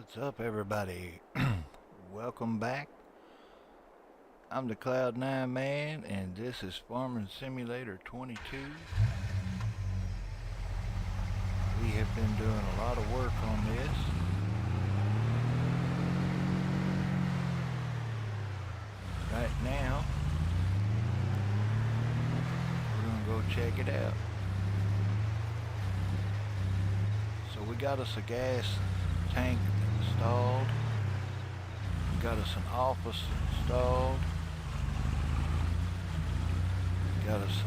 What's up, everybody? Welcome back. I'm the Cloud9 Man, and this is Farming Simulator 22. We have been doing a lot of work on this. Right now, we're gonna go check it out. So we got us a gas tank installed. We got us an office installed. We got us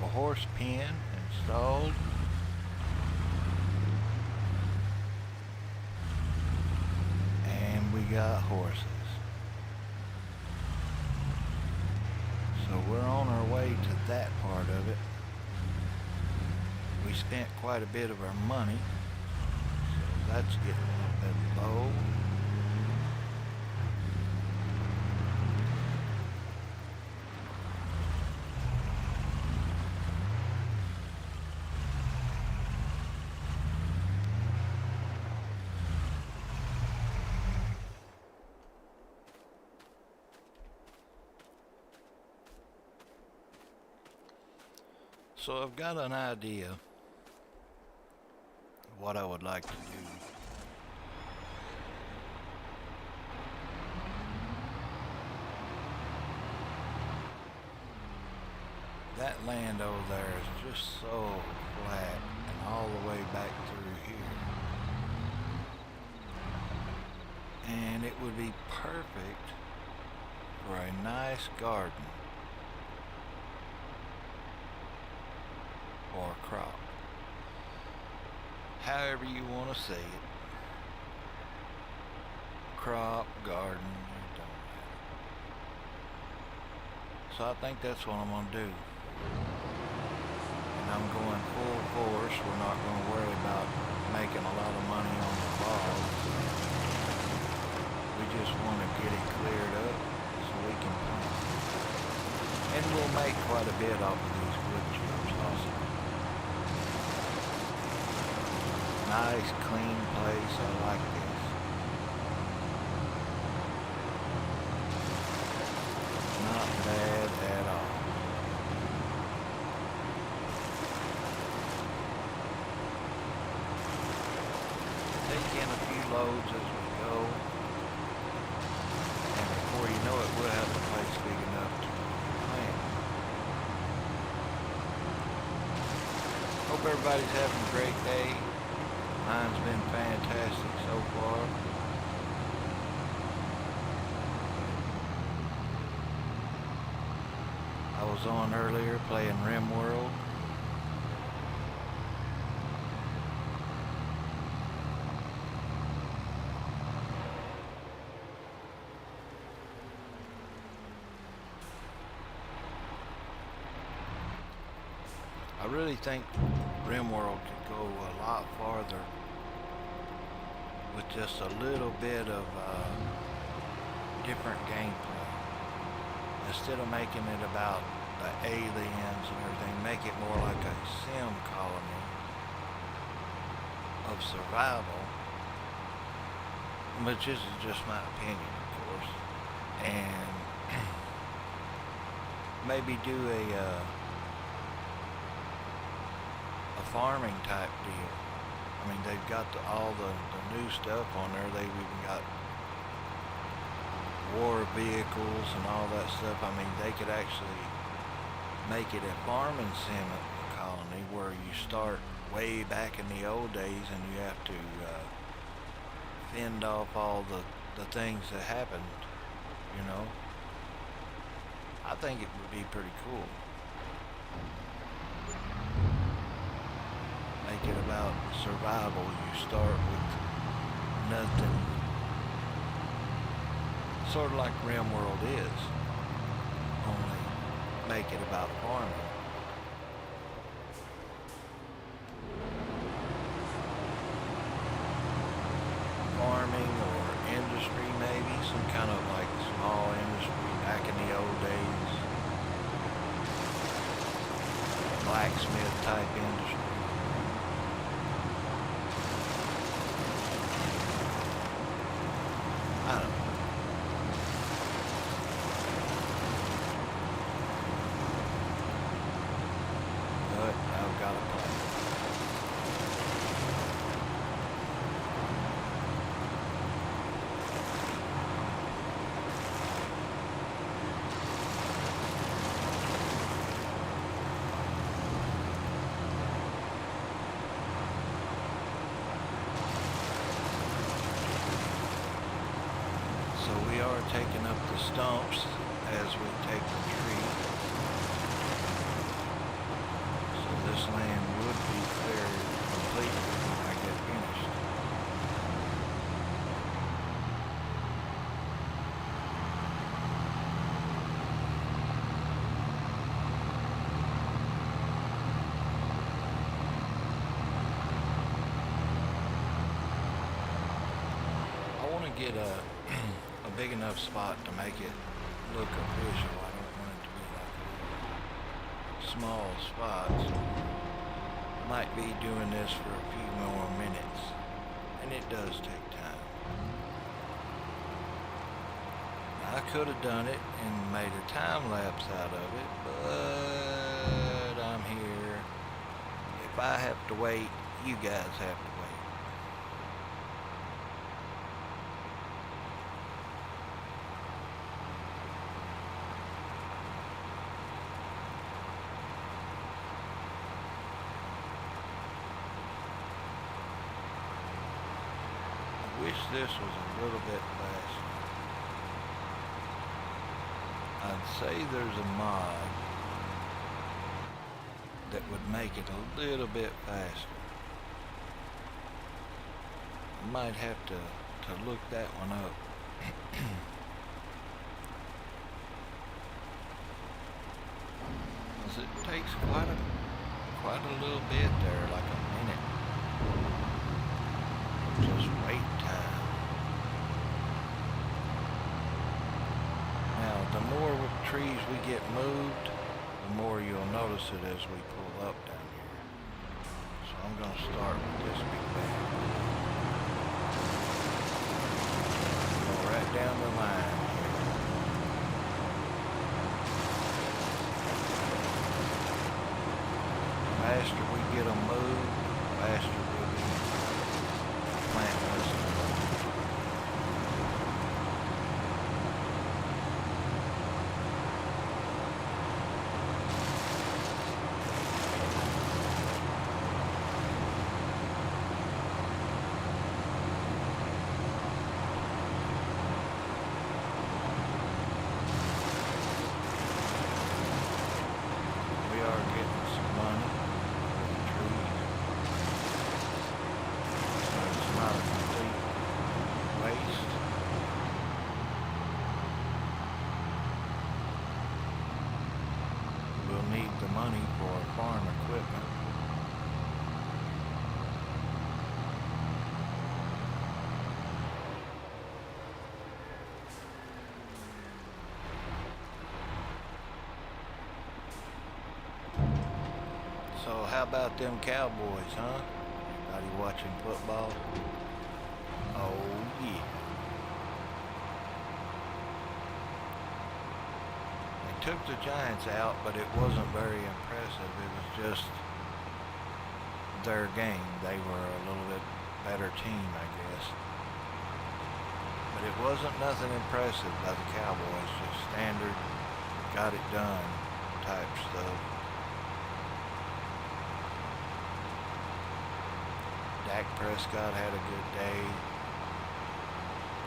a horse pen installed. And we got horses. So we're on our way to that part of it. We spent quite a bit of our money, so that's getting a little bit low. So I've got an idea of what I would like to do. That land over there is just so flat and all the way back through here. And it would be perfect for a nice garden or a crop. However you want to say it. Crop, garden, it don't matter. So I think that's what I'm going to do. And I'm going full force. We're not going to worry about making a lot of money on the ball. We just want to get it cleared up so we can plant. And we'll make quite a bit off of these wood chips also. Nice, clean place. I like this. Not bad at all. Take in a few loads as we go. And before you know it, we'll have the place big enough to plant. Hope everybody's having a great day. Mine's been fantastic so far. I was on earlier playing RimWorld. I really think RimWorld could go a lot farther with just a little bit of different gameplay. Instead of making it about the aliens and everything, make it more like a sim colony of survival, which is just my opinion, of course. And maybe do a farming type deal. I mean, they've got all the new stuff on there. They've even got war vehicles and all that stuff. I mean, they could actually make it a farming sim colony where you start way back in the old days and you have to fend off all the things that happened, you know. I think it would be pretty cool. Make it about survival. You start with nothing. Sort of like RimWorld is. Only make it about farming. Farming or industry maybe. Some kind of like small industry back in the old days. Blacksmith type industry. taking up the stumps as we take the tree. So this land would be cleared completely when I get finished. I want to get a big enough spot to make it look official. I don't want it to be like small spots. Might be doing this for a few more minutes, and it does take time. I could have done it and made a time lapse out of it, but I'm here. If I have to wait, you guys have to wait. Wish this was a little bit faster. I'd say there's a mod that would make it a little bit faster. I might have to look that one up. Because it takes quite a little bit there, like a minute. Just wait time. Now, the more trees we get moved, the more you'll notice it as we pull up down here. So I'm going to start with this big bag. Go right down the line here. The faster we get them moved, the faster we'll be planting this one. We are getting some money for the trees, so it's not a complete waste. We'll need the money for our farm equipment. So how about them Cowboys, huh? Anybody watching football? Oh yeah. They took the Giants out, but it wasn't very impressive. It was just their game. They were a little bit better team, I guess. But it wasn't nothing impressive by the Cowboys, just standard, got it done type stuff. Dak Prescott had a good day,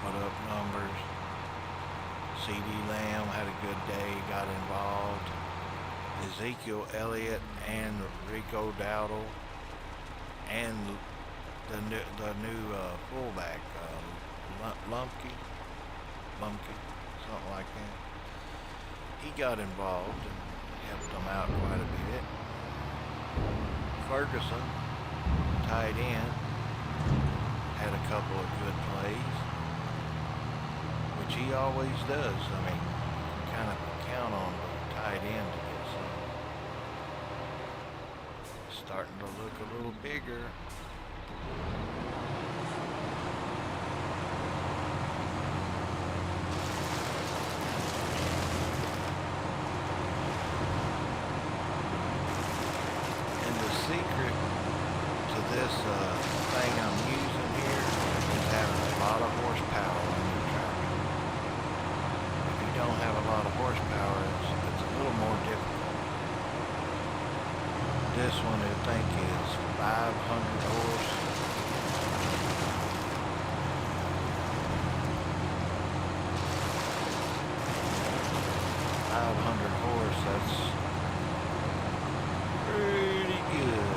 put up numbers. CD Lamb had a good day, got involved. Ezekiel Elliott and Rico Dowdle and the new fullback, Lumpke, something like that. He got involved and helped them out quite a bit. Ferguson, tight end, had a couple of good plays, which he always does. I mean, you kind of count on the tight end to get some. Starting to look a little bigger. And the secret to this thing I'm using here is having a lot of horsepower on your tractor. If you don't have a lot of horsepower, it's a little more difficult. This one I think is 500 horse. 500 horse, that's pretty good.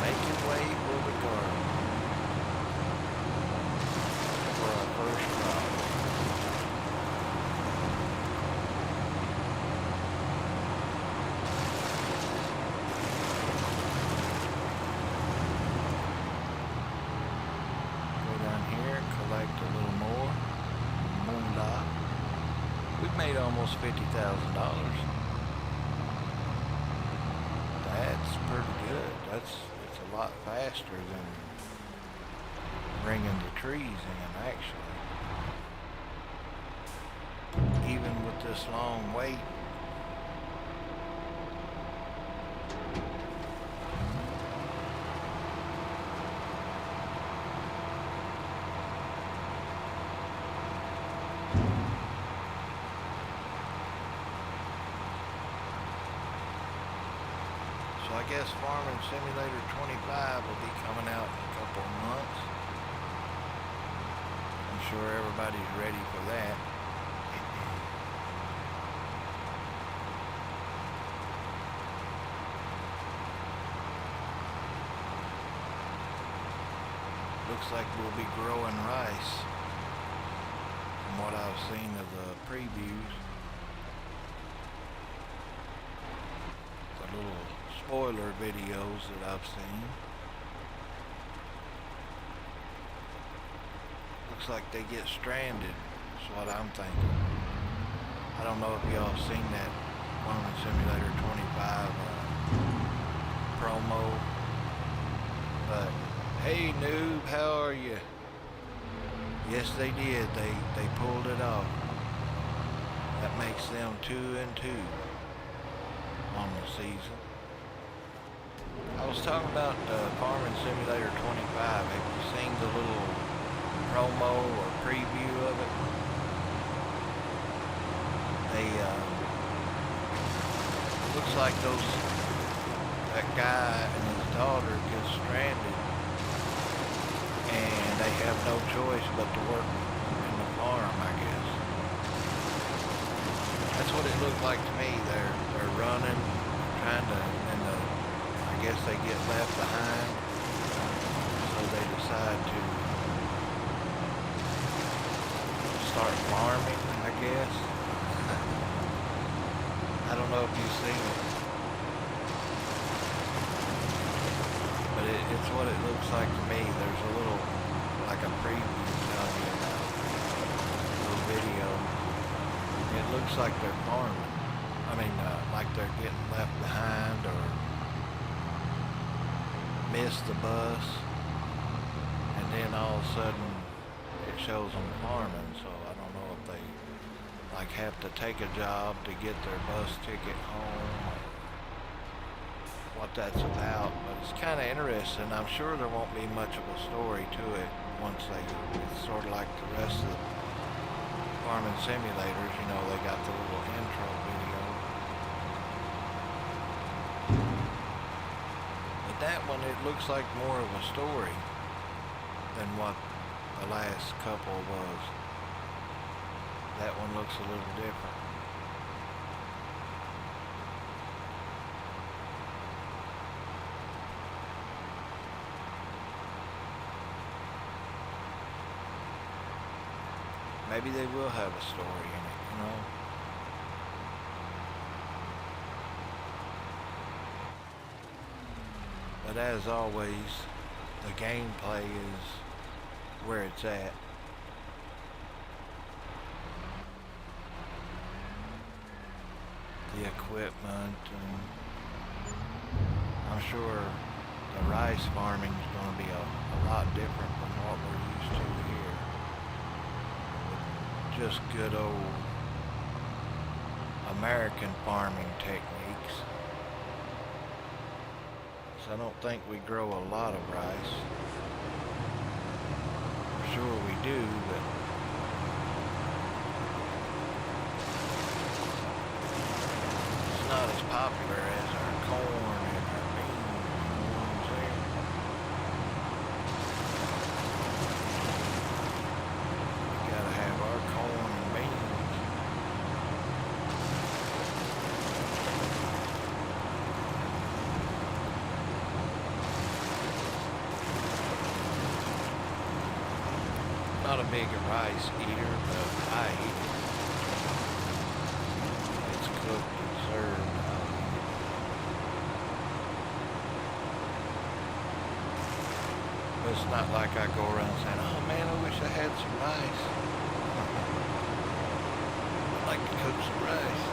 Making way for the garden for our first crop. Collect a little more moolah. We've made almost $50,000. That's pretty good. It's a lot faster than bringing the trees in, actually. Even with this long wait. So I guess Farming Simulator 25 will be coming out in a couple of months. I'm sure everybody's ready for that. Looks like we'll be growing rice from what I've seen of the previews. The little spoiler videos that I've seen. Looks like they get stranded, is what I'm thinking. I don't know if y'all have seen that Farming Simulator 25 promo, but hey noob, how are you? Yes, they did. They pulled it off. That makes them 2-2 on the season. I was talking about Farming Simulator 25. Have you seen the little promo or preview of it? They it looks like that guy and his daughter get stranded, and they have no choice but to work in the farm, I guess. That's what it looked like to me. They're running, trying to, and I guess they get left behind, so they decide to start farming, I guess. I don't know if you've seen it, but it's what it looks like to me. There's a little, like a preview telling you about a little video. It looks like they're farming. I mean, like they're getting left behind or missed the bus, and then all of a sudden it shows them farming. So I don't know if they like have to take a job to get their bus ticket home, or what that's about. But it's kind of interesting. I'm sure there won't be much of a story to it once it's sort of like the rest of the farming simulators. You know, they got the little intro video. But that one, it looks like more of a story than what the last couple was. That one looks a little different. Maybe they will have a story in it, you know? But as always, the gameplay is where it's at. The equipment, and I'm sure the rice farming is going to be a lot different from what we're used to here. Just good old American farming techniques. So I don't think we grow a lot of rice. I'm sure we do, but not as popular as our corn and our beans, you know what I'm saying? big a rice eater, but I eat it. It's cooked and served. I'll eat it. But it's not like I go around saying, "Oh man, I wish I had some rice." I'd like to cook some rice.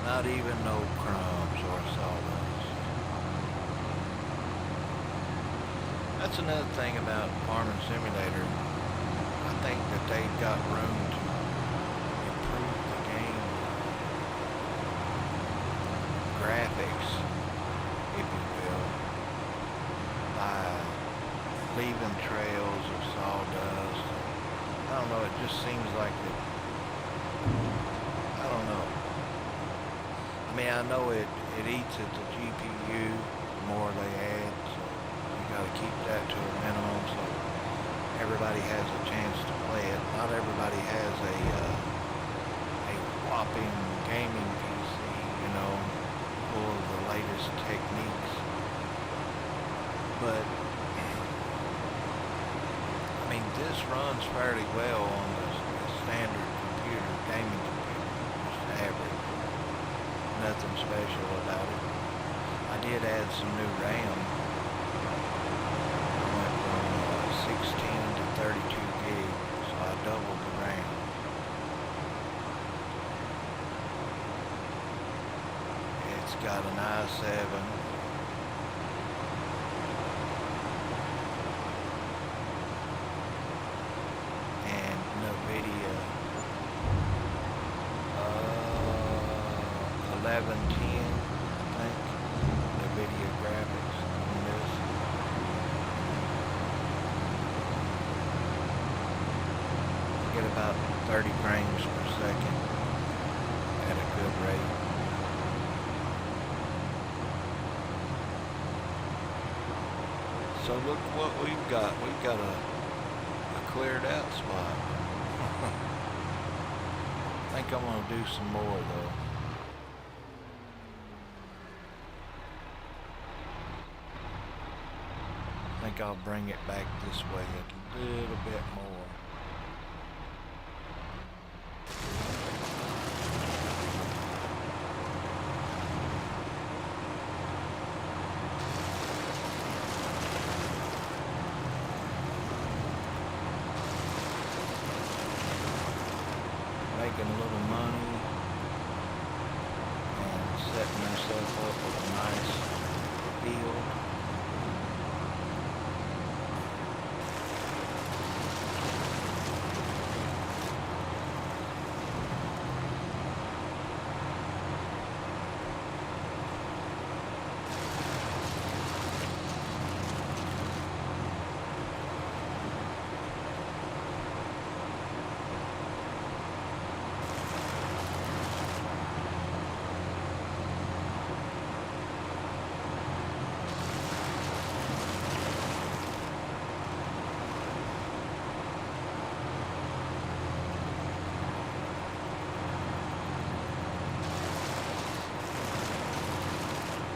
Not even no crumbs or sawdust. That's another thing about Farming Simulator. I think that they've got room to improve the game graphics, if you will, by leaving trails of sawdust. I don't know, it just seems like that, I don't know. I mean, I know it eats at the GPU the more they add, so you gotta keep that to a minimum so everybody has a chance to play it. Not everybody has a whopping gaming PC, you know, full of the latest techniques. But, I mean, this runs fairly well on the standard computer, gaming computer, just average. Nothing special about it. I did add some new RAM. I went from 16 to 32 gig, so I doubled the RAM. It's got an i7. And NVIDIA 1110, I think, NVIDIA graphics on this. I get about 30 frames per second at a good rate. So look what we've got. We've got a cleared out spot. I think I'm going to do some more though. I think I'll bring it back this way a little bit more. Making a little money and setting myself up with a nice field.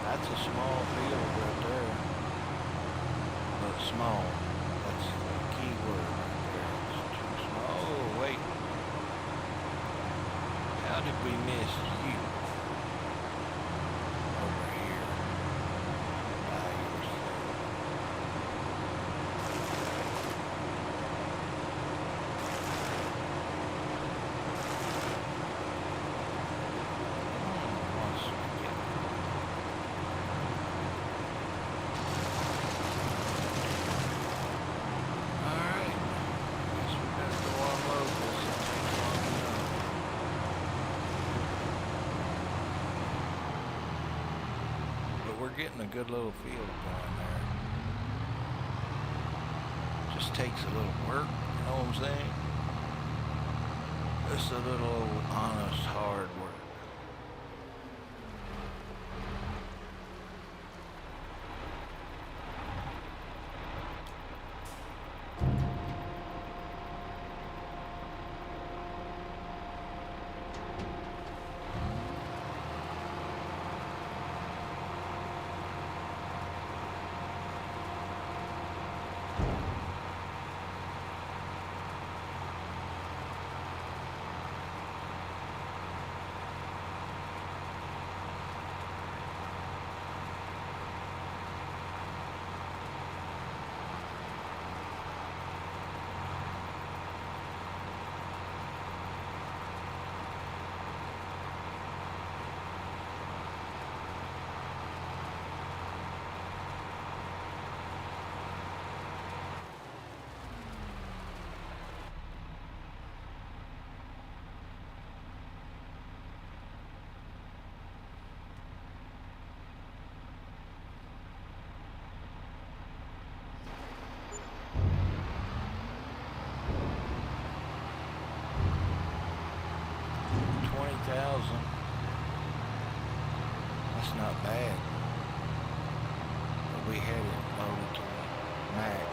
That's a small field right there, but small. That's the key word right there. It's too small. Oh, wait. How did we miss you? Over here. By yourself. Once we get we're getting a good little field going there. Just takes a little work, you know what I'm saying? Just a little honest, hard work. That's not bad. But we had it loaded to the max.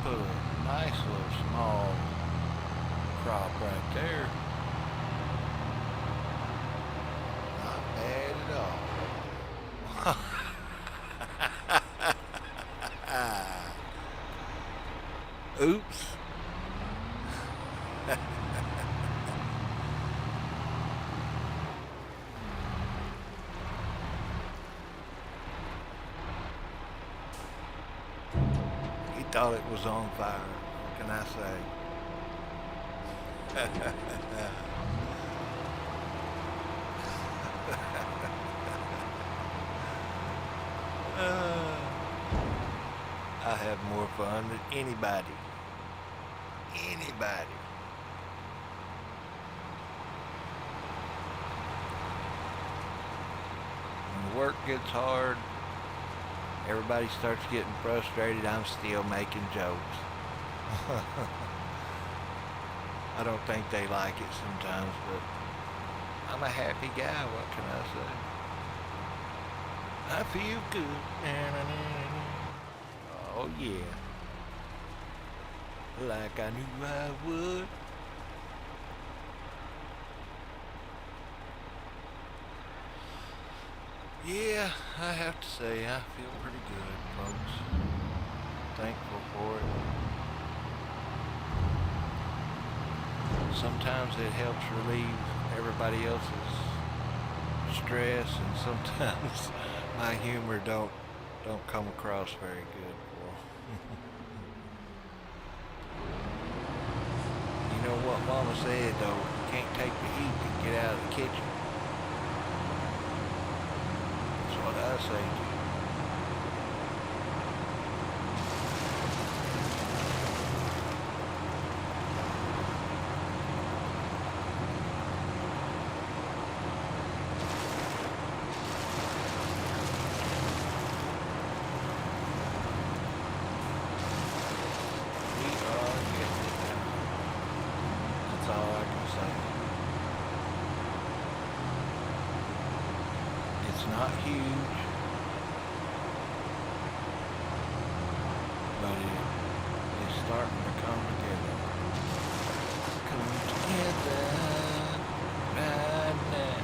Put a nice little small crop right there. Not bad at all. Oops. He thought it was on fire. What can I say? I have more fun than anybody. Anybody. When the work gets hard, everybody starts getting frustrated. I'm still making jokes. I don't think they like it sometimes, but I'm a happy guy. What can I say? I feel good. Oh yeah. Like I knew I would. Yeah, I have to say, I feel pretty good, folks. Thankful for it. Sometimes it helps relieve everybody else's stress, and sometimes my humor don't come across very good. For you know what Mama said though, you can't take the heat and get out of the kitchen. That's what I say. We are getting it done. That's all I can say. It's not huge, but it's starting to come together. Come together right now.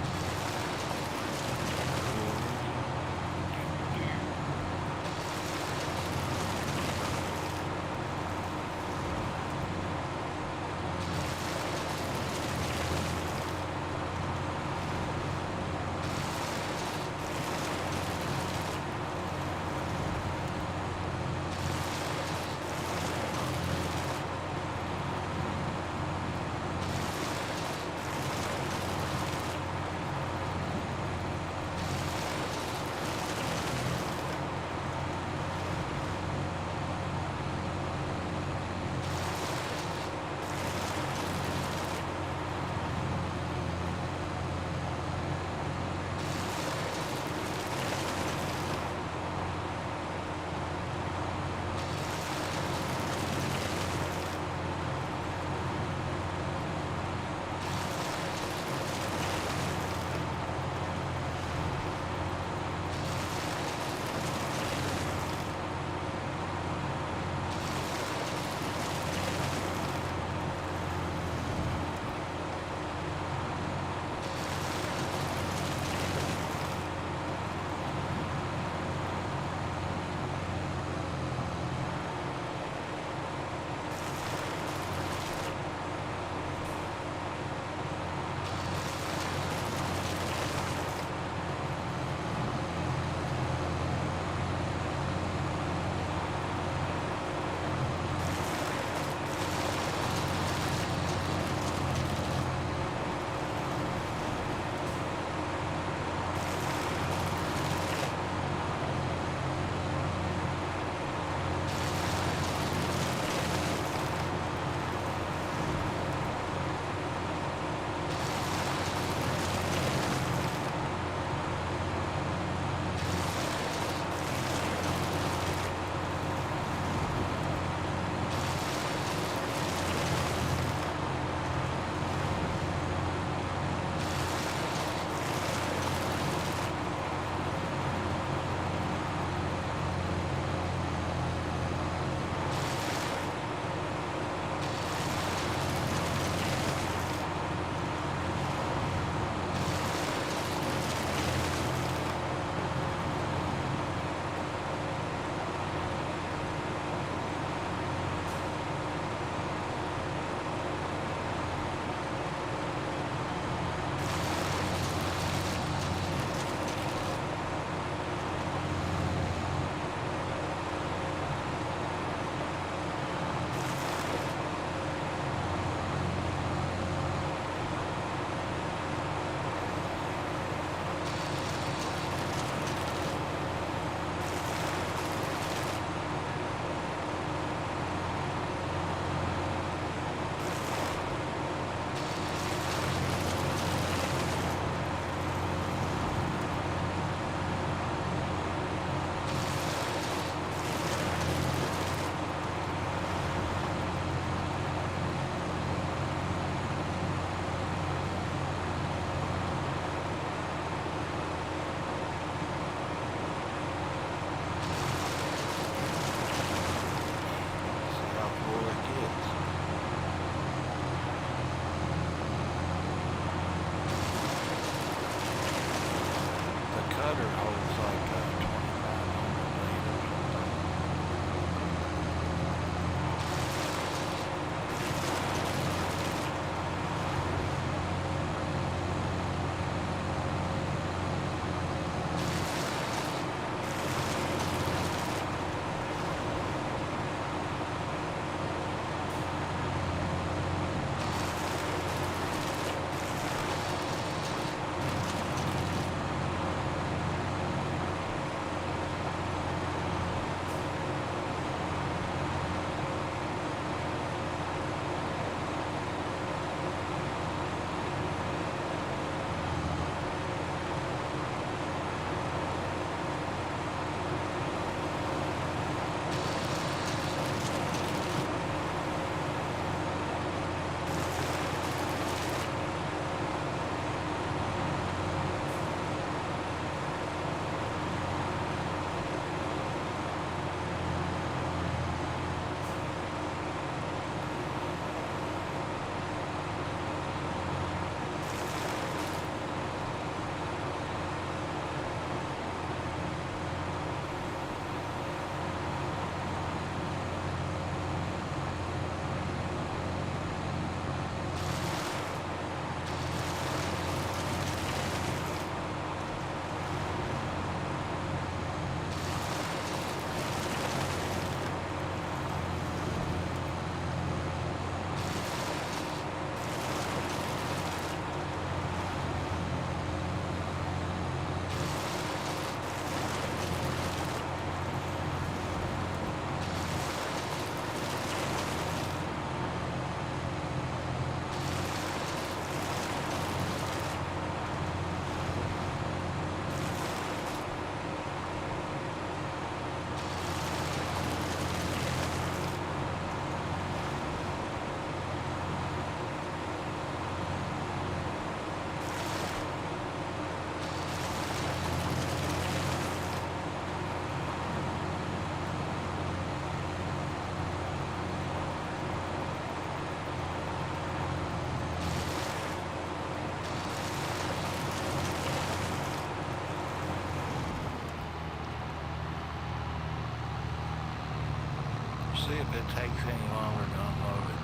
see if it takes any longer to unload it.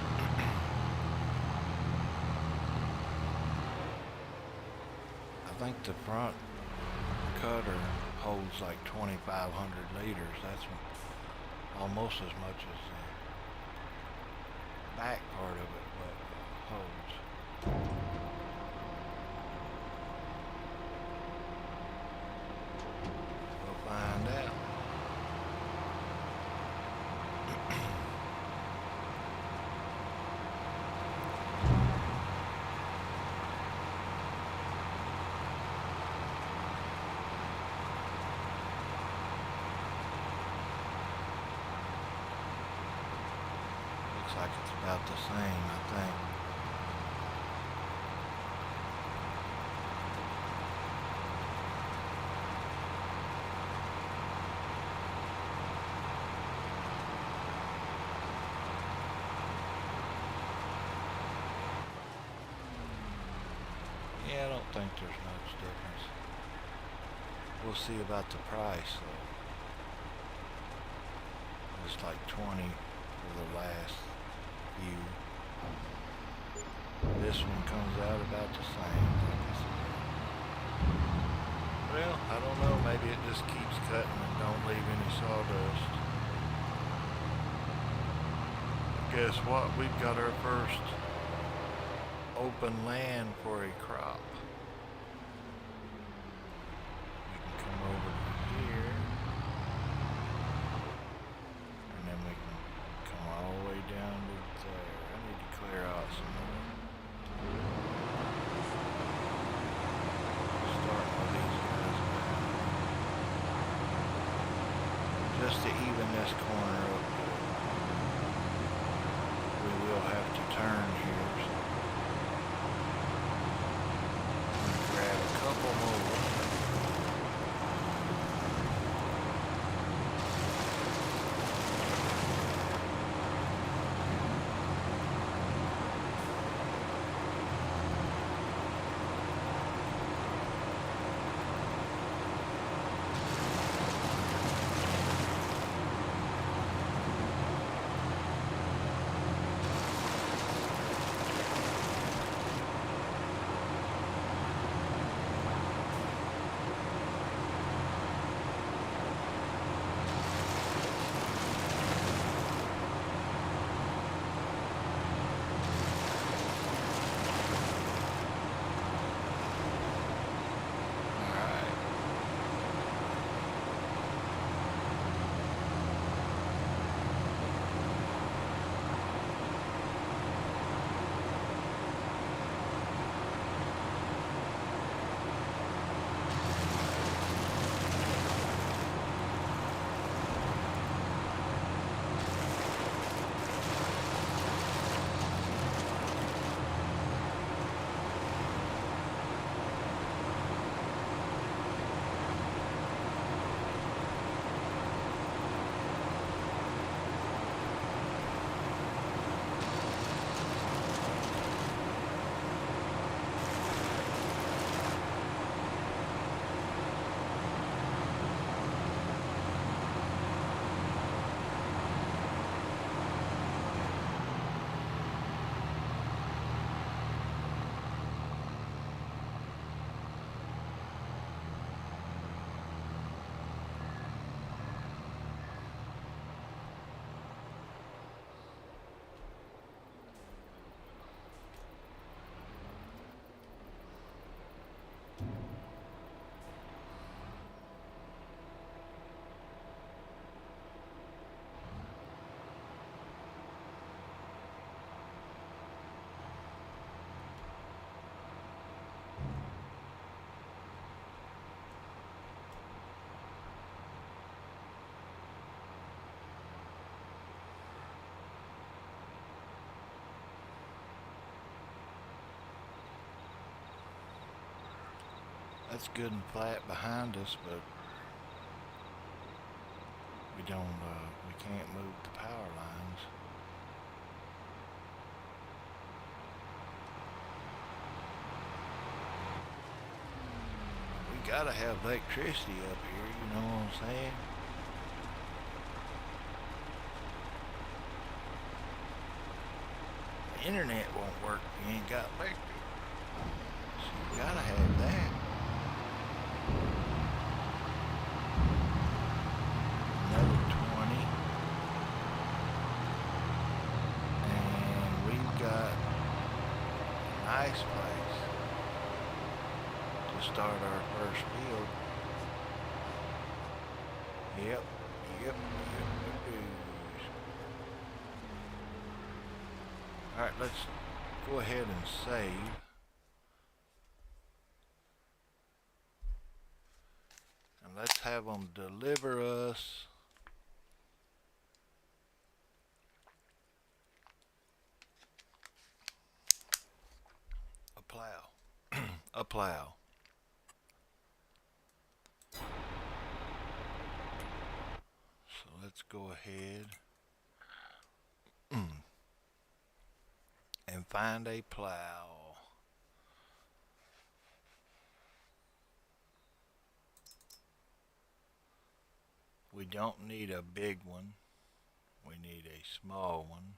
I think the front cutter holds like 2,500 liters. That's almost as much as the back part of it holds. We'll find out. Looks like it's about the same, I think. Yeah, I don't think there's much difference. We'll see about the price though. It's like 20 for the last few. This one comes out about the same, like I said. Well, I don't know, maybe it just keeps cutting and don't leave any sawdust. Guess what? We've got our first open land for a crop. We can come over to here, and then we can come all the way down to there. I need to clear out some more. Starting with these guys now. Just to even this corner up. We will have to turn here. Grab a couple more. That's good and flat behind us, but we can't move the power lines. We gotta have electricity up here, you know what I'm saying? internet won't work if you ain't got electric. So you gotta have that. Another 20. And we've got a nice place to start our first build. Yep. Alright, let's go ahead and save. And let's have them deliver us a plow. A plow. So let's go ahead and find a plow. We don't need a big one. We need a small one.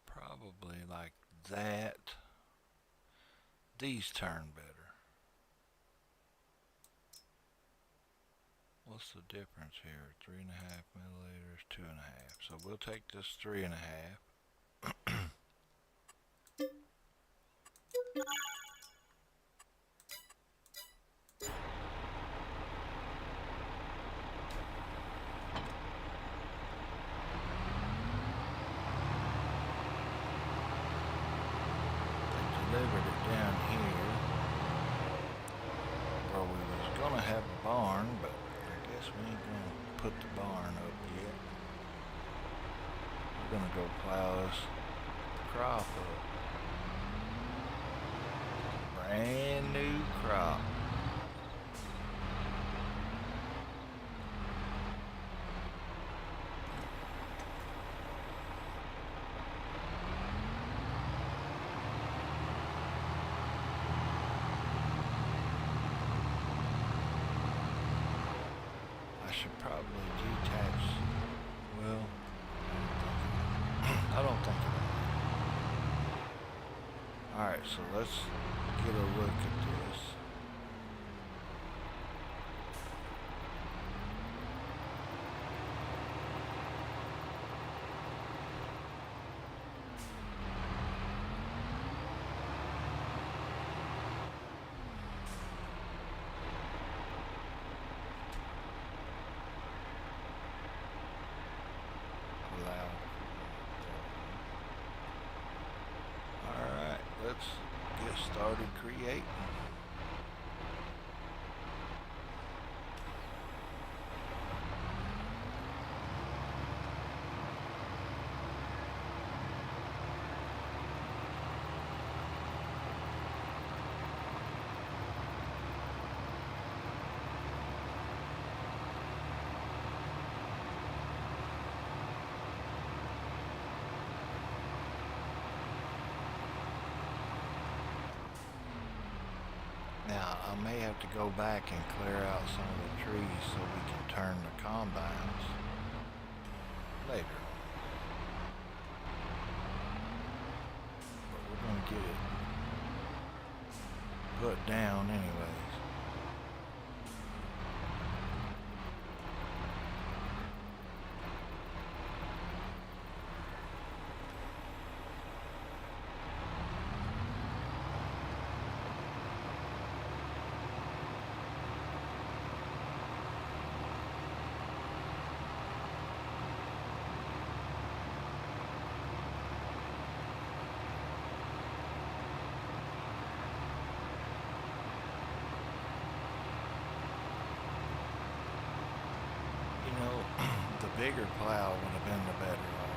Probably like that. These turn better. What's the difference here? 3.5 milliliters, 2.5. So we'll take this 3.5. Delivered it down here where we was gonna have a barn, but I guess we ain't gonna put the barn up yet. We're gonna go plow this crop up. Brand new crop. Should probably detach. Well, I don't think it. Alright, so let's get a look at this. Alright, let's get started creating. Now, I may have to go back and clear out some of the trees so we can turn the combines later. But we're going to get it put down anyways. Bigger plow would have been the better one,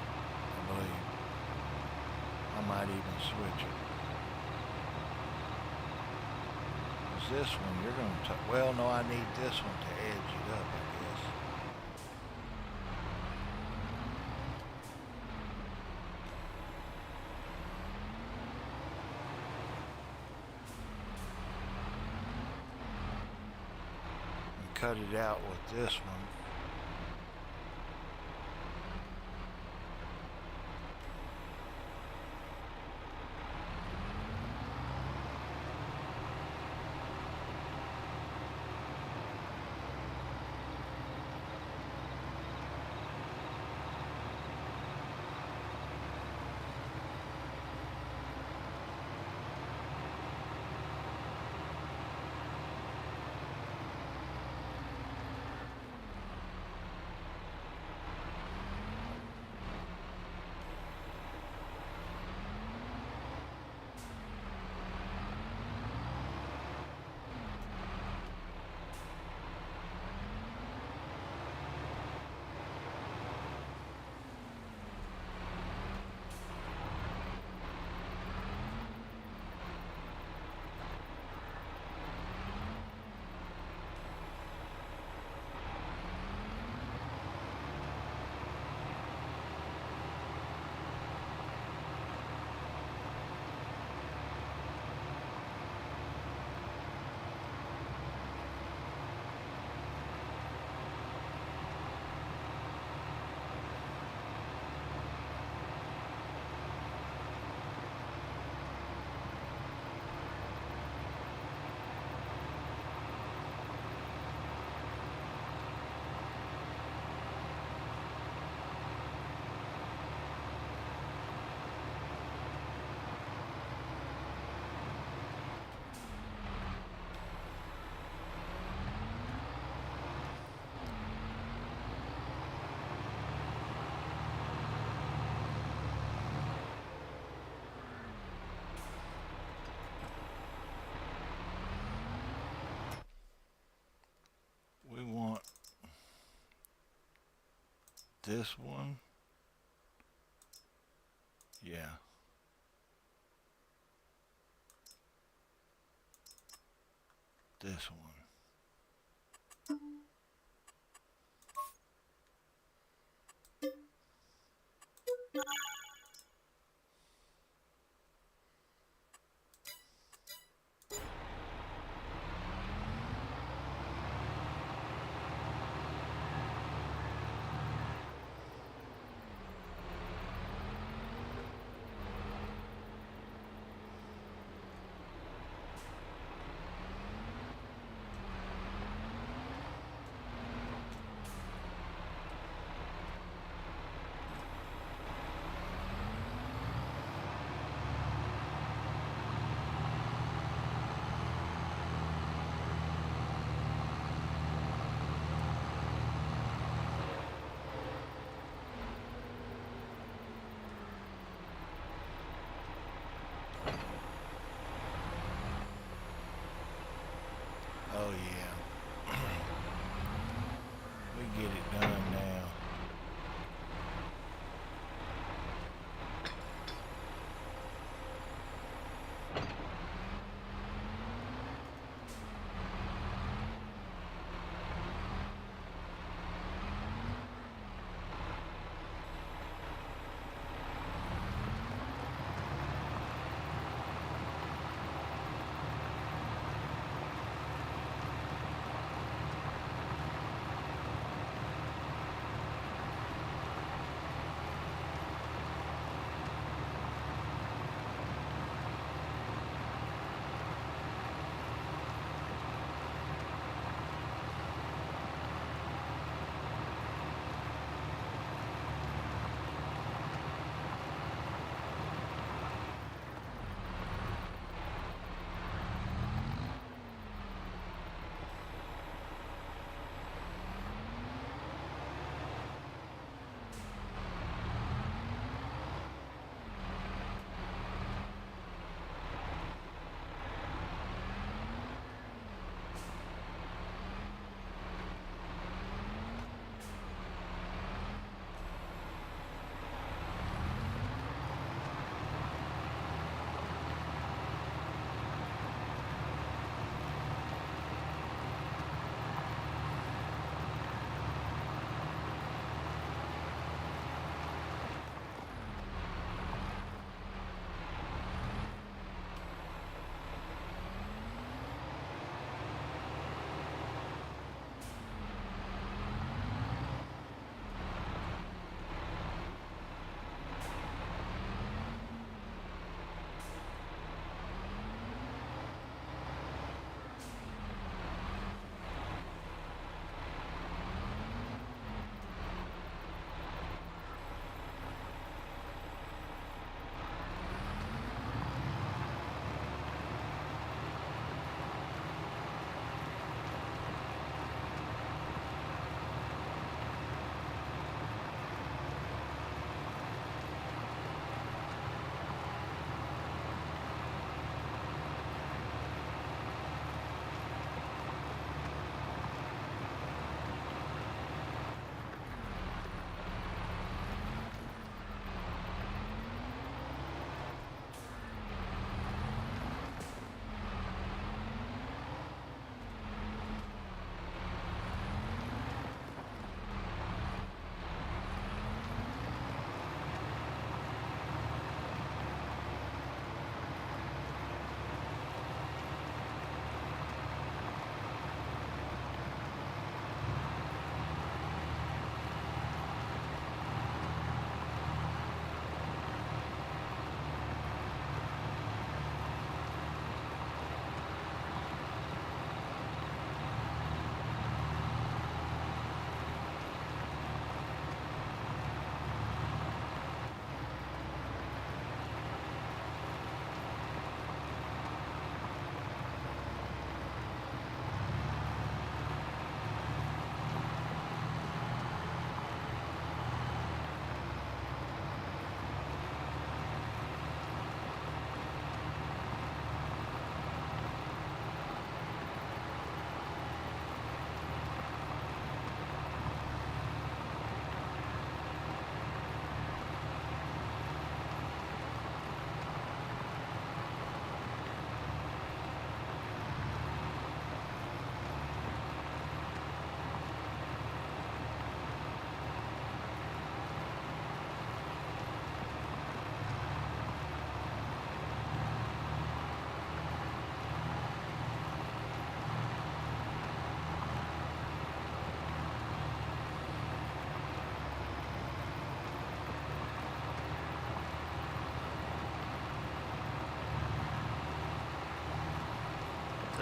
I believe. I might even switch it. 'Cause this one, you're going to, well, no, I need this one to edge it up, I guess. And cut it out with this one. this one. Yeah. This one. Oh yeah. We get it done now.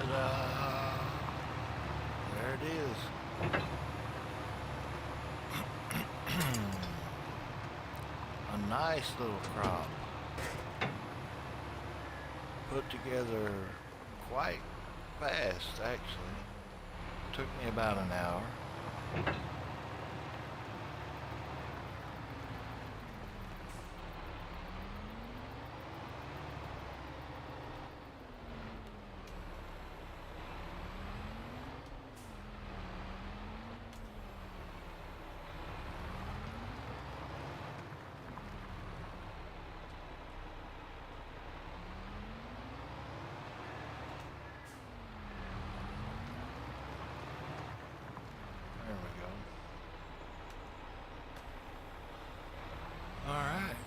Ta-da! There it is. A nice little crop. Put together quite fast, actually. Took me about an hour. There we go. All right.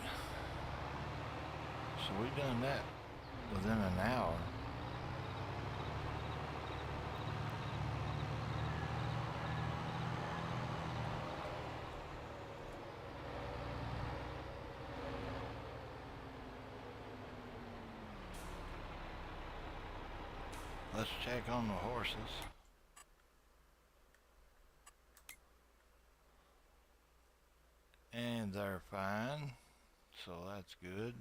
So we done that within an hour. Let's check on the horses. And they're fine, so that's good.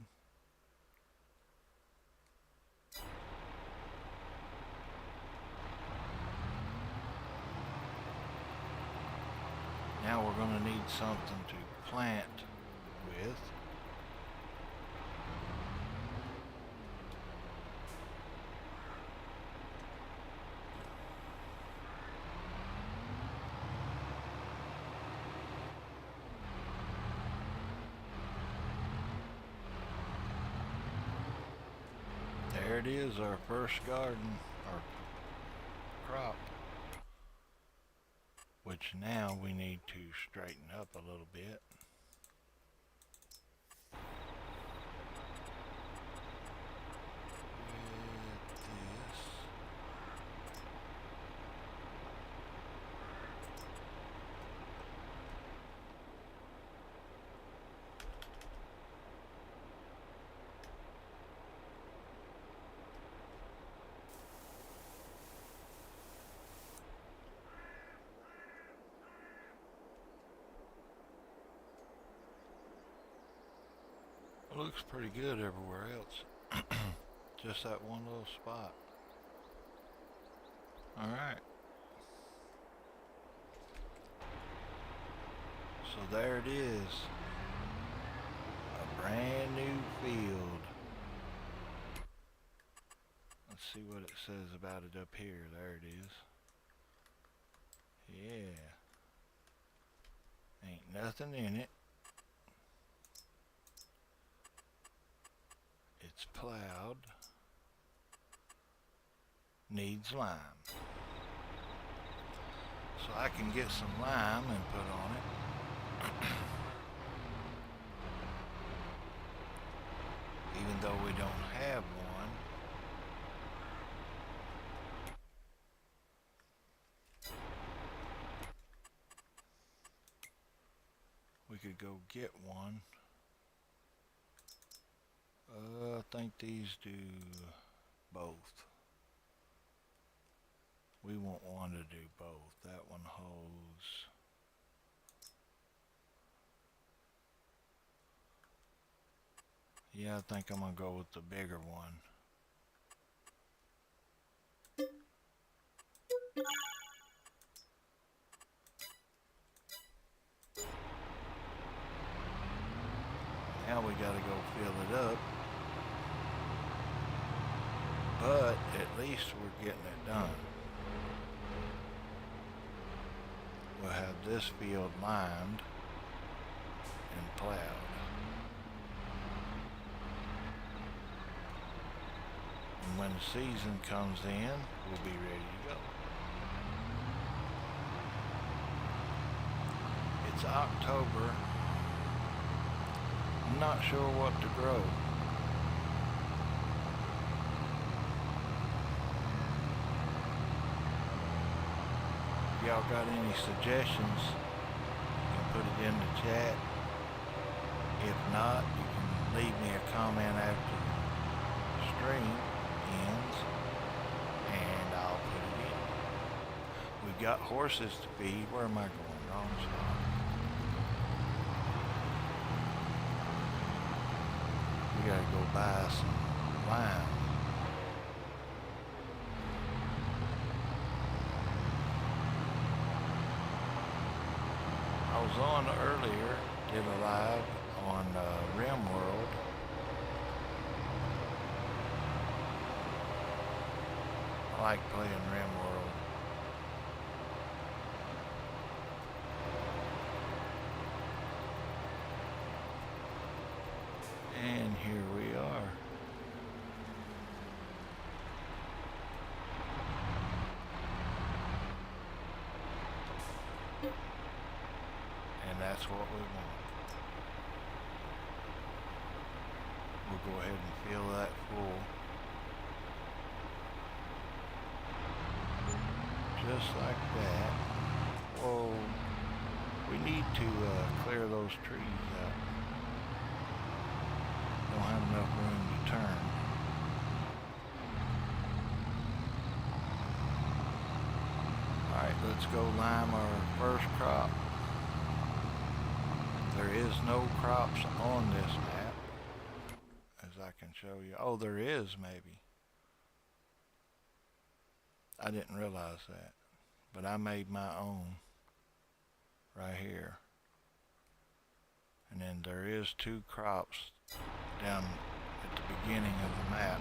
Now we're going to need something to plant with. There it is, our first garden, our crop, which now we need to straighten up a little bit. With this. Looks pretty good everywhere else. Just that one little spot. Alright. So there it is. A brand new field. Let's see what it says about it up here. There it is. Yeah. Ain't nothing in it. It's plowed. Needs lime. So I can get some lime and put on it. Even though we don't have one. We could go get one. I think these do both. We want one to do both. That one holds. Yeah, I think I'm gonna go with the bigger one. Now we gotta go fill it up. But at least we're getting it done. We'll have this field lined and plowed. And when the season comes in, we'll be ready to go. It's October. I'm not sure what to grow. If y'all got any suggestions, you can put it in the chat. If not, you can leave me a comment after the stream ends, and got horses to feed. Where am I going? Wrong spot. We gotta go buy some lime. I was on earlier, did a live on RimWorld. I like playing RimWorld. And here we are. And that's what we want. We'll go ahead and fill that full. Just like that. Whoa. We need to clear those trees out. Don't have enough room to turn. Alright, let's go lime our first crop. There is no crops on this map, as I can show you. Oh, there is maybe. I didn't realize that, but I made my own right here. And then there is 2 crops down at the beginning of the map.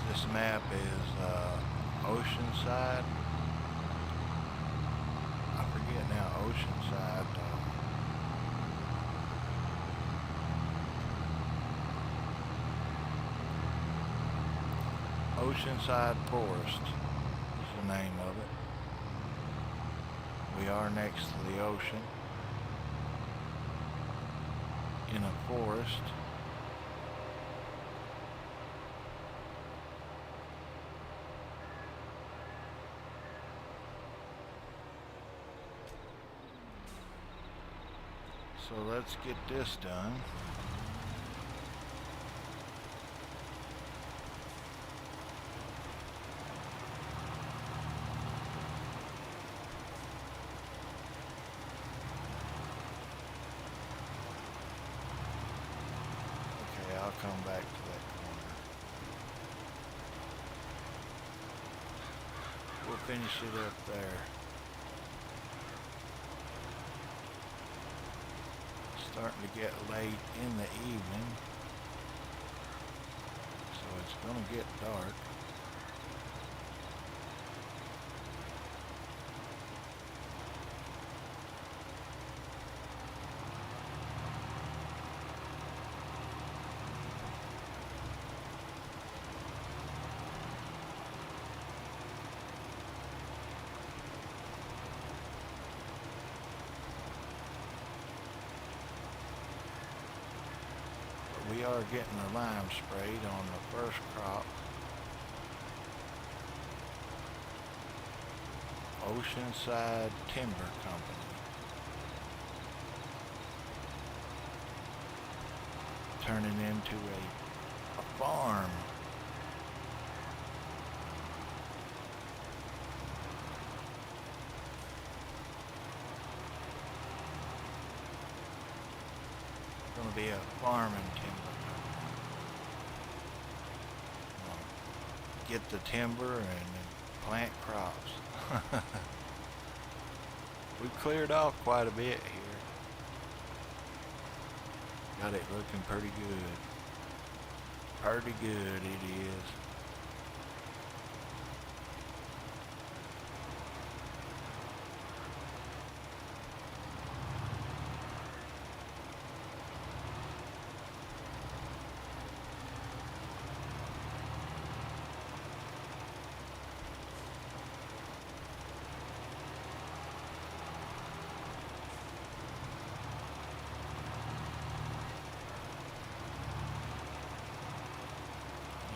This map is Oceanside. I forget now, Oceanside. Oceanside Forest is the name of it. We are next to the ocean in a forest. So let's get this done. Okay, I'll come back to that corner. We'll finish it up there. Starting to get late in the evening, so it's going to get dark. We are getting the lime sprayed on the first crop. Oceanside Timber Company. Turning into a farm. Going to be a farming timber. Get the timber and then plant crops. We cleared off quite a bit here. Got it looking pretty good. Pretty good it is.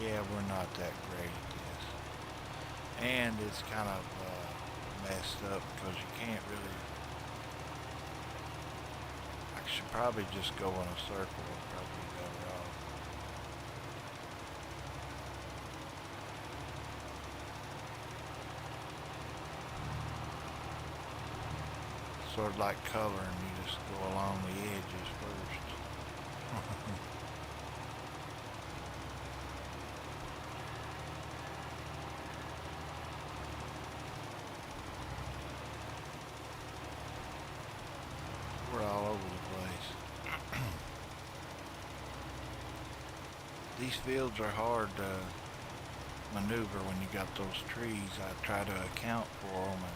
Yeah, we're not that great at this. And it's kind of messed up because you can't really... I should probably just go in a circle and probably be better off. sort of like coloring. You just go along the edges first. We're all over the place. These fields are hard to maneuver when you got those trees. I try to account for them, and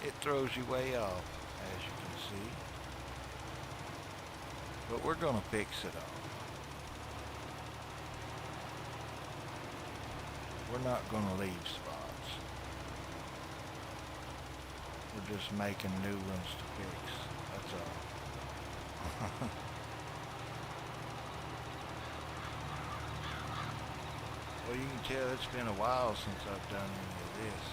it throws you way off, as you can see. But we're gonna fix it all. We're not gonna leave spots. We're just making new ones to fix. That's all. Well, you can tell it's been a while since I've done any of this.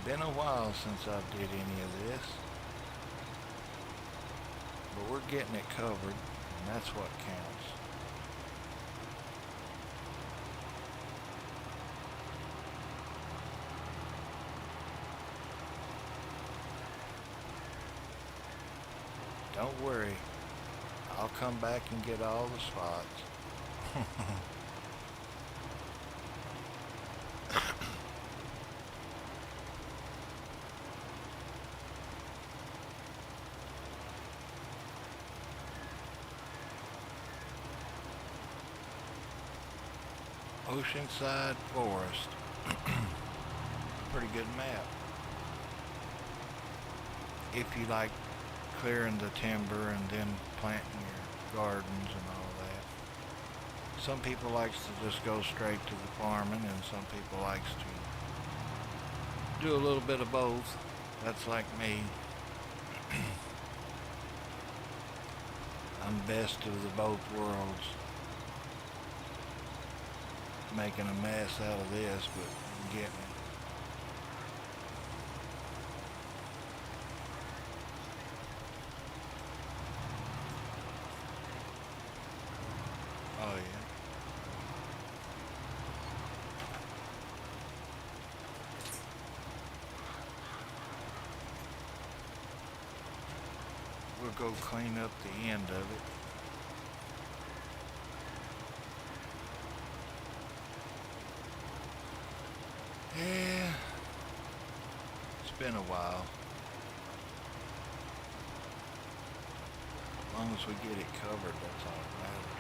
Been a while since I did any of this, but we're getting it covered, and that's what counts. Don't worry, I'll come back and get all the spots. Oceanside Forest. Pretty good map. If you like clearing the timber and then planting your gardens and all that. Some people likes to just go straight to the farming, and some people likes to do a little bit of both. That's like me. I'm best of the both worlds. Making a mess out of this, but you get me. Oh yeah. We'll go clean up the end of it. Yeah, it's been a while. As long as we get it covered, that's all that matters.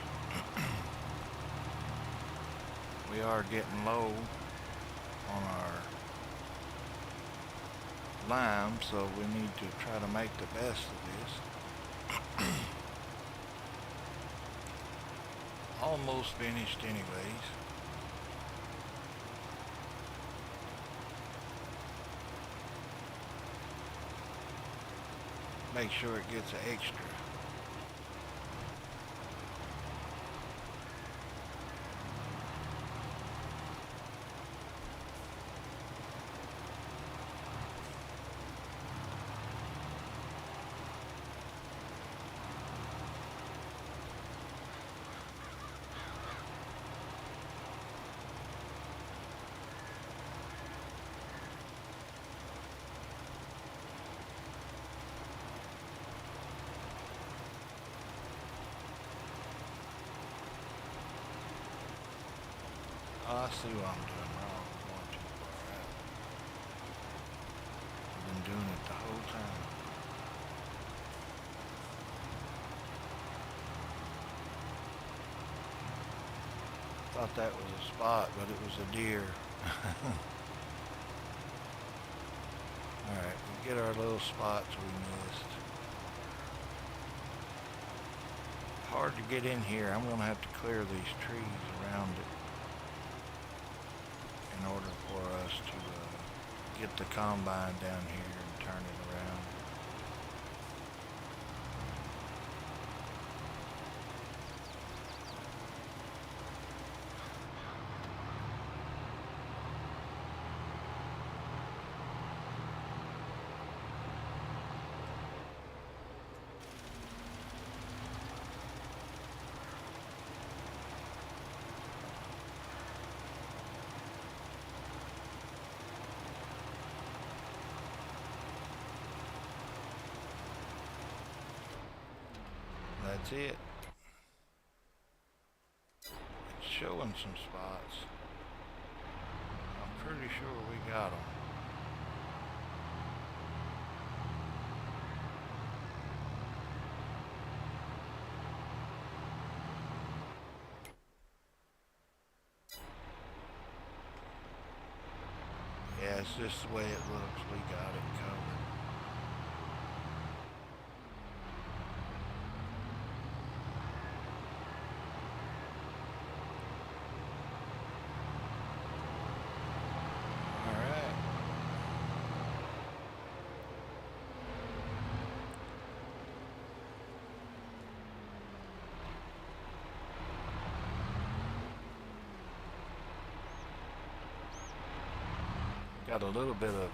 We are getting low on our lime, so we need to try to make the best of this. Almost finished anyways. Make sure it gets extra. Oh, I see what I'm doing wrong. I'm going too far out. I've been doing it the whole time. Thought that was a spot, but it was a deer. Alright, we get our little spots we missed. Hard to get in here. I'm going to have to clear these trees around it in order for us to get the combine down here and turn it around. That's it. It's showing some spots. I'm pretty sure we got them. Yeah, it's just the way it looks. We got it covered. Alright. Got a little bit of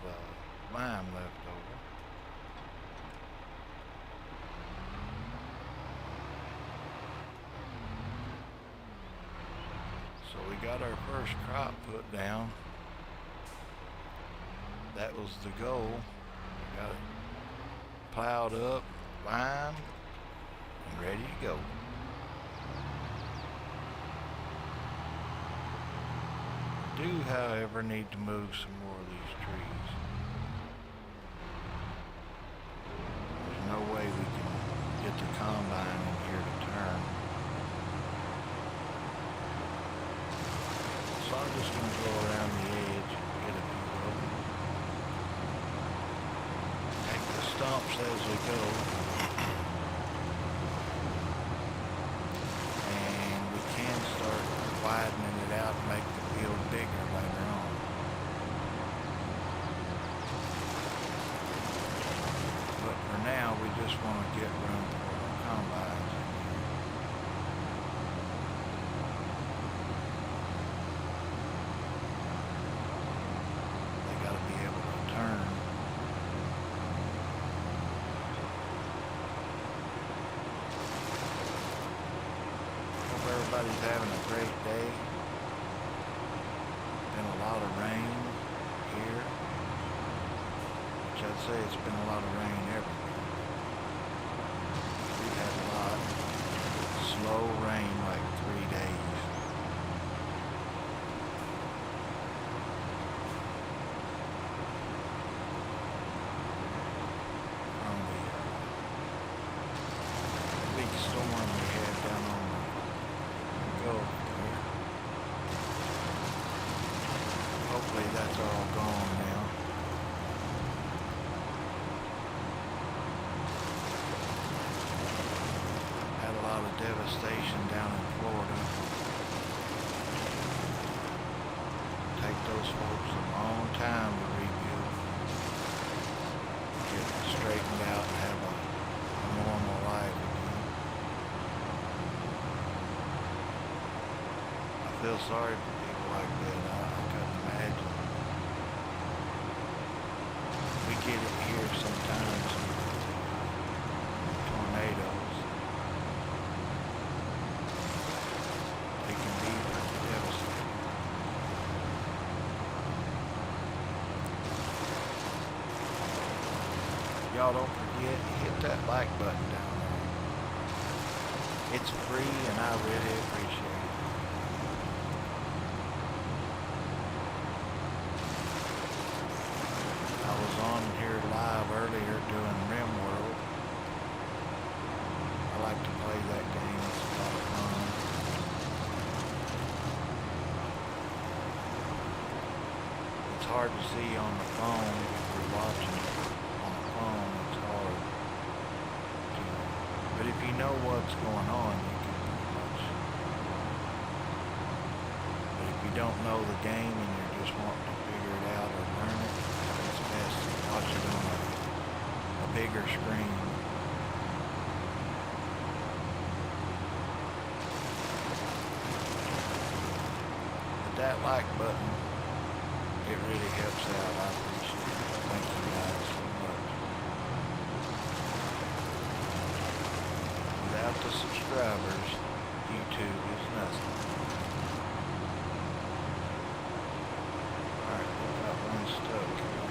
lime left over. So we got our first crop put down. That was the goal. We got it plowed up, lime, and ready to go. Do, however, need to move some more of these trees. There's no way we can get the combine in here to turn. So I'm just going to go around the edge and get a few of them. Take the stumps as we go. And we can start widening it out and make the field bigger later on. But for now, we just want to get room for our combines in here. They got to be able to turn. Hope everybody's having a great day. Been a lot of rain here, which I'd say it's been a lot of rain everywhere. We've had a lot of slow rain, like 3 days. From the big storm we had down on the Gulf there. Hopefully that's all gone now. Had a lot of devastation down in Florida. Take those folks a long time to rebuild. Get straightened out and have a normal life again. I feel sorry for people like that. I couldn't imagine. We get it here sometimes with tornadoes. They can be pretty devastating. Y'all don't forget, hit that like button down there. It's free and I really appreciate it. I was on here live earlier doing RimWorld. I like to play that game, it's a lot of fun. It's hard to see on the phone if you're watching it on the phone, it's hard to, but if you know what's going on, you can pretty much. But if you don't know the game and you're just wanting to figure it out or learn it, it's best to watch it on a bigger screen. But that like button, it really helps out. I appreciate it. Thank you guys so much. Without the subscribers, YouTube is nothing. Alright, we got one stuck here.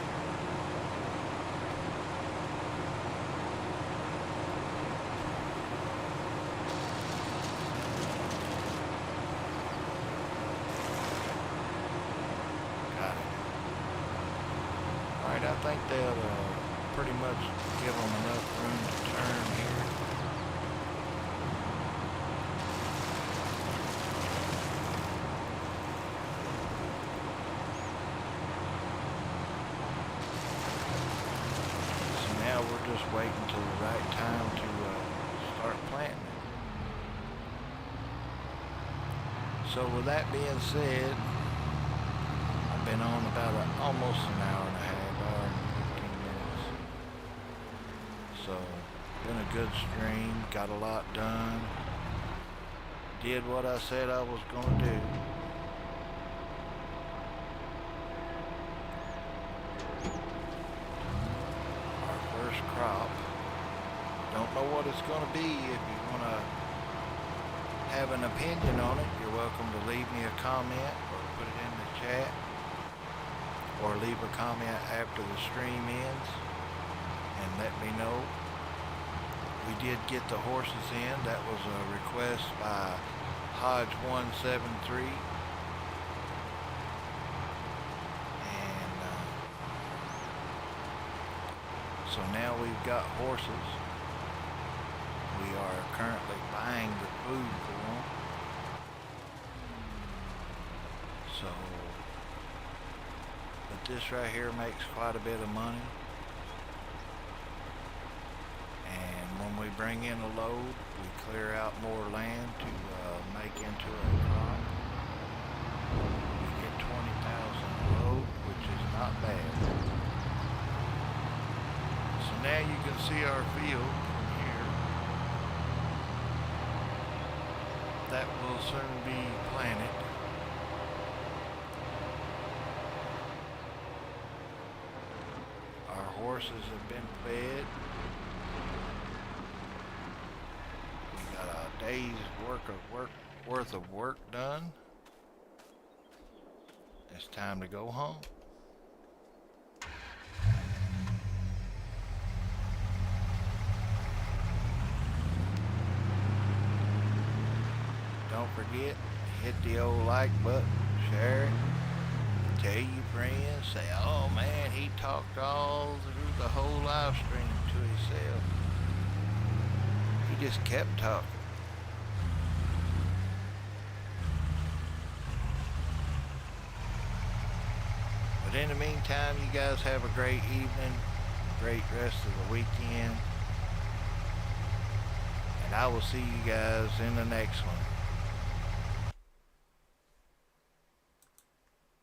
Alright, I think they'll pretty much give them enough room to turn here. So now we're just waiting till the right time to start planting it. So with that being said, I've been on about almost an hour and a half, hour and 15 minutes. So, been a good stream, got a lot done. Did what I said I was going to do. Our first crop. Don't know what it's going to be. If you want to have an opinion on it, you're welcome to leave me a comment or put it in the chat, or leave a comment after the stream ends and let me know. We did get the horses in. That was a request by Hodge 173, and so now we've got horses. We are currently buying the food for them. So, but this right here makes quite a bit of money. And when we bring in a load, we clear out more land to make into a crop. We get 20,000 a load, which is not bad. So now you can see our field. That will soon be planted. Our horses have been fed. We got a day's worth of work done. It's time to go home. Don't forget, hit the old like button, share it, tell your friends, say, oh man, he talked all through the whole live stream to himself. He just kept talking. But in the meantime, you guys have a great evening, great rest of the weekend, and I will see you guys in the next one.